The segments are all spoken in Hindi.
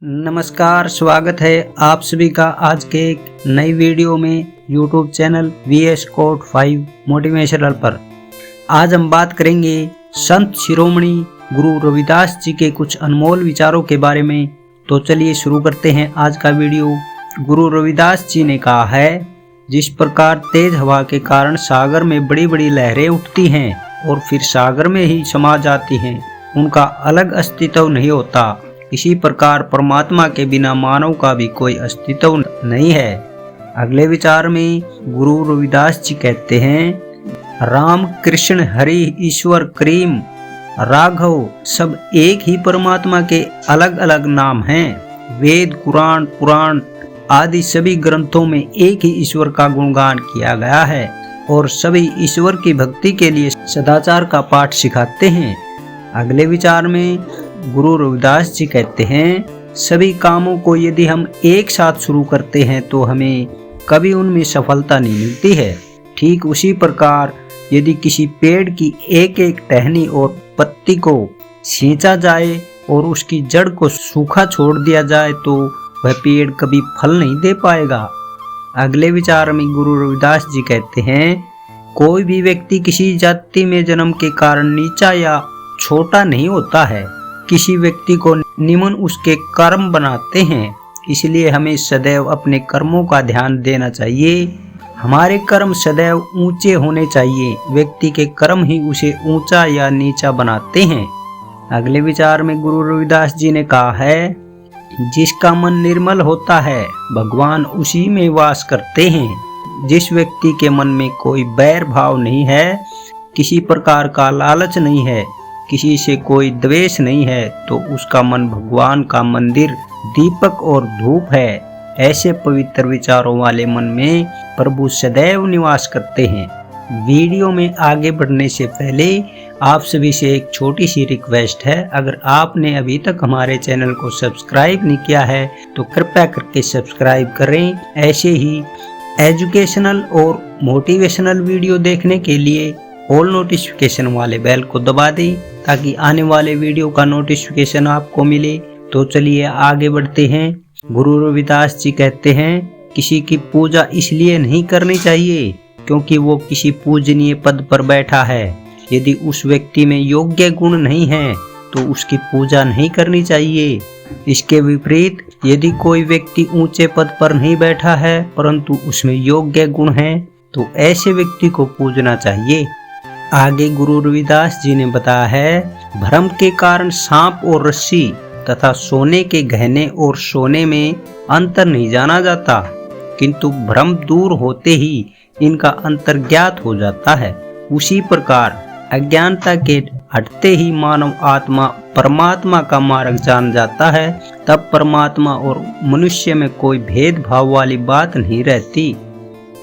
नमस्कार, स्वागत है आप सभी का आज के एक नई वीडियो में YouTube channel VS code 5 motivational पर। आज हम बात करेंगे संत शिरोमणि गुरु रविदास जी के कुछ अनमोल विचारों के बारे में। तो चलिए शुरू करते हैं आज का वीडियो। गुरु रविदास जी ने कहा है, जिस प्रकार तेज हवा के कारण सागर में बड़ी बड़ी लहरें उठती हैं और फिर सागर में ही समा जाती हैं, उनका अलग अस्तित्व नहीं होता, इसी प्रकार परमात्मा के बिना मानव का भी कोई अस्तित्व नहीं है। अगले विचार में गुरु रविदास जी कहते हैं, राम कृष्ण हरि ईश्वर करीम राघव सब एक ही परमात्मा के अलग अलग नाम हैं। वेद कुरान पुराण आदि सभी ग्रंथों में एक ही ईश्वर का गुणगान किया गया है और सभी ईश्वर की भक्ति के लिए सदाचार का पाठ सिखाते हैं। अगले विचार में गुरु रविदास जी कहते हैं, सभी कामों को यदि हम एक साथ शुरू करते हैं तो हमें कभी उनमें सफलता नहीं मिलती है। ठीक उसी प्रकार यदि किसी पेड़ की एक एक टहनी और पत्ती को सींचा जाए और उसकी जड़ को सूखा छोड़ दिया जाए तो वह पेड़ कभी फल नहीं दे पाएगा। अगले विचार में गुरु रविदास जी कहते हैं, कोई भी व्यक्ति किसी जाति में जन्म के कारण नीचा या छोटा नहीं होता है। किसी व्यक्ति को निम्न उसके कर्म बनाते हैं, इसलिए हमें सदैव अपने कर्मों का ध्यान देना चाहिए। हमारे कर्म सदैव ऊंचे होने चाहिए, व्यक्ति के कर्म ही उसे ऊंचा या नीचा बनाते हैं। अगले विचार में गुरु रविदास जी ने कहा है, जिसका मन निर्मल होता है भगवान उसी में वास करते हैं। जिस व्यक्ति के मन में कोई बैर भाव नहीं है, किसी प्रकार का लालच नहीं है, किसी से कोई द्वेष नहीं है, तो उसका मन भगवान का मंदिर दीपक और धूप है। ऐसे पवित्र विचारों वाले मन में प्रभु सदैव निवास करते हैं। वीडियो में आगे बढ़ने से पहले आप सभी से एक छोटी सी रिक्वेस्ट है, अगर आपने अभी तक हमारे चैनल को सब्सक्राइब नहीं किया है तो कृपया करके सब्सक्राइब करें। ऐसे ही एजुकेशनल और मोटिवेशनल वीडियो देखने के लिए ऑल नोटिफिकेशन वाले बेल को दबा दें ताकि आने वाले वीडियो का नोटिफिकेशन आपको मिले। तो चलिए आगे बढ़ते हैं। गुरु रविदास जी कहते हैं, किसी की पूजा इसलिए नहीं करनी चाहिए क्योंकि वो किसी पूजनीय पद पर बैठा है। यदि उस व्यक्ति में योग्य गुण नहीं है तो उसकी पूजा नहीं करनी चाहिए। इसके विपरीत यदि कोई व्यक्ति ऊंचे पद पर नहीं बैठा है परंतु उसमें योग्य गुण है तो ऐसे व्यक्ति को पूजना चाहिए। आगे गुरु रविदास जी ने बताया है, भ्रम के कारण सांप और रस्सी तथा सोने के गहने और सोने में अंतर नहीं जाना जाता, किंतु भ्रम दूर होते ही इनका अंतर ज्ञात हो जाता है। उसी प्रकार अज्ञानता के हटते ही मानव आत्मा परमात्मा का मार्ग जान जाता है। तब परमात्मा और मनुष्य में कोई भेदभाव वाली बात नहीं रहती।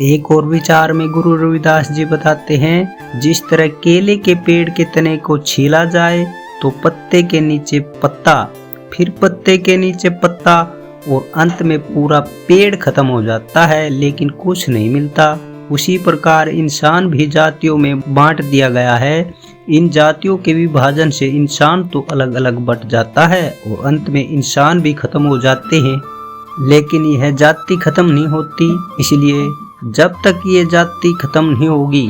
एक और विचार में गुरु रविदास जी बताते हैं, जिस तरह केले के पेड़ के तने को छीला जाए तो पत्ते के नीचे पत्ता, फिर पत्ते के नीचे पत्ता और अंत में पूरा पेड़ खत्म हो जाता है लेकिन कुछ नहीं मिलता। उसी प्रकार इंसान भी जातियों में बांट दिया गया है। इन जातियों के विभाजन से इंसान तो अलग अलग बट जाता है और अंत में इंसान भी खत्म हो जाते हैं, लेकिन यह जाति खत्म नहीं होती। इसलिए जब तक ये जाति खत्म नहीं होगी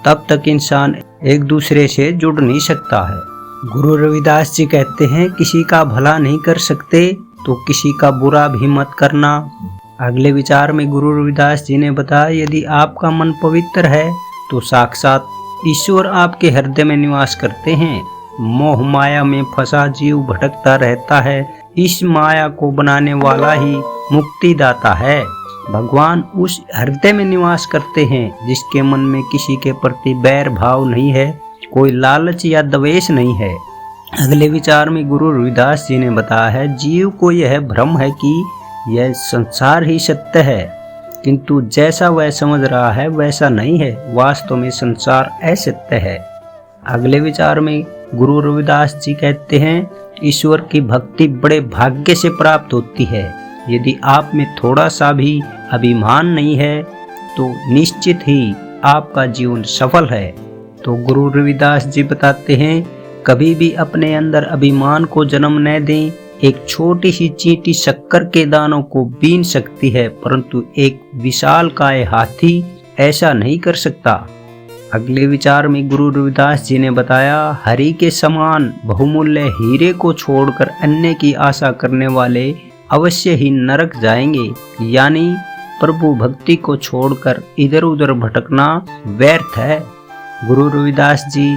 तब तक इंसान एक दूसरे से जुड़ नहीं सकता है। गुरु रविदास जी कहते हैं, किसी का भला नहीं कर सकते तो किसी का बुरा भी मत करना। अगले विचार में गुरु रविदास जी ने बताया, यदि आपका मन पवित्र है तो साक्षात ईश्वर आपके हृदय में निवास करते हैं। मोह माया में फंसा जीव भटकता रहता है, इस माया को बनाने वाला ही मुक्तिदाता है। भगवान उस हृदय में निवास करते हैं जिसके मन में किसी के प्रति बैर भाव नहीं है, कोई लालच या द्वेष नहीं है। अगले विचार में गुरु रविदास जी ने बताया है, जीव को यह भ्रम है कि यह संसार ही सत्य है, किंतु जैसा वह समझ रहा है वैसा नहीं है। वास्तव में संसार असत्य है। अगले विचार में गुरु रविदास जी कहते हैं, ईश्वर की भक्ति बड़े भाग्य से प्राप्त होती है। यदि आप में थोड़ा सा भी अभिमान नहीं है तो निश्चित ही आपका जीवन सफल है। तो गुरु रविदास जी बताते हैं, कभी भी अपने अंदर अभिमान को जन्म न दें। एक छोटी सी चींटी शक्कर के दानों को बीन सकती है, परंतु एक विशालकाय हाथी ऐसा नहीं कर सकता। अगले विचार में गुरु रविदास जी ने बताया, हरि के समान बहुमूल्य हीरे को छोड़कर अन्य की आशा करने वाले अवश्य ही नरक जाएंगे, यानी प्रभु भक्ति को छोड़कर इधर उधर भटकना व्यर्थ है। गुरु रविदास जी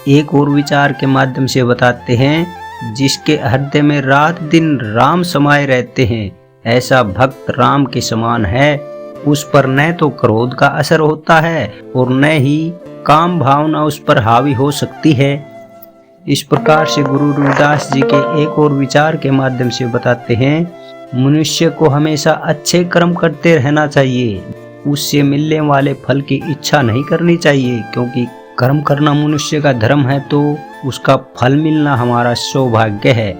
एक और विचार के माध्यम से बताते हैं, जिसके हृदय में रात दिन राम समाये रहते हैं, ऐसा भक्त राम के समान है। उस पर न तो क्रोध का असर होता है और न ही काम भावना उस पर हावी हो सकती है। इस प्रकार से गुरु रविदास जी के एक और विचार के माध्यम से बताते हैं, मनुष्य को हमेशा अच्छे कर्म करते रहना चाहिए, उससे मिलने वाले फल की इच्छा नहीं करनी चाहिए, क्योंकि कर्म करना मनुष्य का धर्म है तो उसका फल मिलना हमारा सौभाग्य है।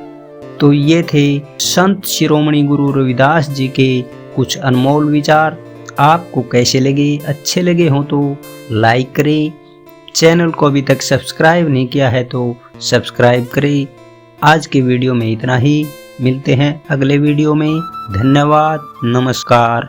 तो ये थे संत शिरोमणि गुरु रविदास जी के कुछ अनमोल विचार। आपको कैसे लगे? अच्छे लगे हो तो लाइक करें, चैनल को अभी तक सब्सक्राइब नहीं किया है तो सब्सक्राइब करें। आज के वीडियो में इतना ही, मिलते हैं अगले वीडियो में। धन्यवाद, नमस्कार।